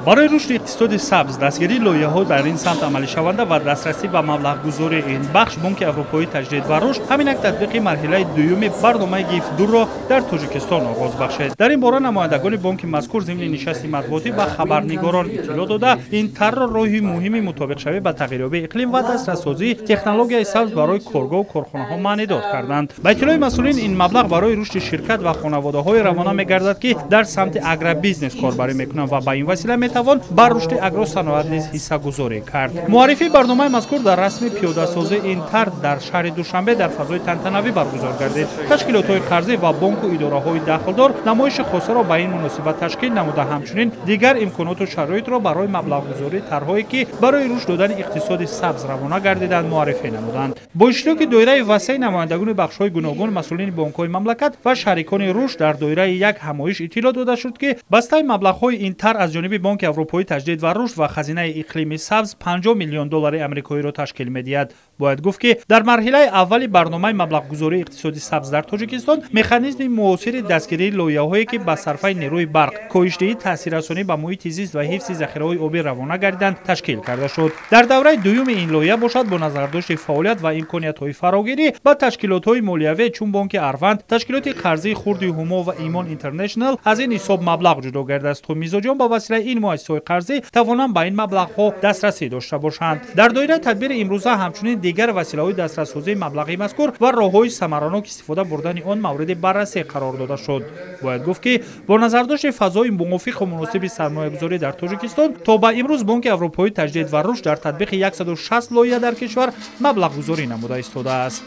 برای رشد اقتصاد سبز دستگیری لایحه‌ها در این سمت عملی شونده و دسترسی به مبلغ‌گذاری این بخش بانک اروپایی تجدید و رشد همینک تطبیق مرحله دوم برنامه گیفت 2 را در تاجیکستان آغاز بخشید. در این باره نمایندگان بانک مذکور ضمن نشست مطبوعاتی به خبرنگاران اطلاع داده این طرح را راهی مهمی مطابق شوی به تغییریابی اقلیم و دسترسازی تکنولوژی سبز برای کارگاه و کارخانه‌ها معنی داد کردند. به اطلاع مسئولین این مبلغ برای رشد شرکت و خانواده‌های روانه می‌گردد که در سمت اگرو بیزنس کاربری می‌کنند و به این وسیله می‌توان بر رشد اگرو صنعت نیز حصه‌گذاری کرد. معرفی برنامه مذکور در رسم پیاده‌سازی این طرح در شهر دوشنبه در فضای تنتنوی برگزار گردید. تشکیلات‌های قرضی و بانک و اداره‌های دخلدار نمایش خاصه را به این مناسبت تشکیل نموده، همچنین دیگر امکانات و شرایط را برای مبلغ‌گذاری طرح‌هایی که برای رشد دادن اقتصاد سبز روانه گردیدند معرفی نمودند. با اشتراک دایره وسیع نمایندگان بخش‌های گوناگون، مسئولین بانک‌های مملکت و شریکان رشد در دایره یک همایش اطلاع داده شد که بسته مبلغ‌های این طرح از جانب بانک اروپایی تجدید و رشد و خزینه اقلیمی سبز 50 میلیون دلار آمریکایی را تشکیل می‌دهد. باید گفت که در مرحله اولی برنامه مبلغ‌گذاری اقتصادی سبز در تاجیکستان مکانیزم معاصر دستگیری لایحه‌هایی که به صرفه نیروی برق، کاهش‌دهی تاثیررسانی به محیط زیست و حفظ ذخیره‌های آبی روانه گردیدند تشکیل کرده شد. در دوره دوم این لایحه باشد با نظرداشت فعالیت و امکانیت‌های فراگیری با تشکیلات‌های مالیوی چون بانک اروند، تشکیلات قرضی خرد هوما و ایمان اینترنشنال از این حساب مبلغ جدا گردیده است تا میزاجان با وسیله این مؤسسه‌های قرضی توانند به این مبلغ‌ها دسترسی داشته باشند. در دایره تدبیر امروزه همچنین دیگر وسیله‌های دسترس‌سازی مبلغی مذکور و راه‌های ثمراناک استفاده بردن آن مورد بررسی قرار داده شد. باید گفت که با نظرداشت فضای موافق و مناسب سرمایه‌گذاری در تاجیکستان تا به امروز بانک اروپایی تجدید و رشد در تطبیق 160 لایحه در کشور مبلغ گذاری نموده ایستاده است.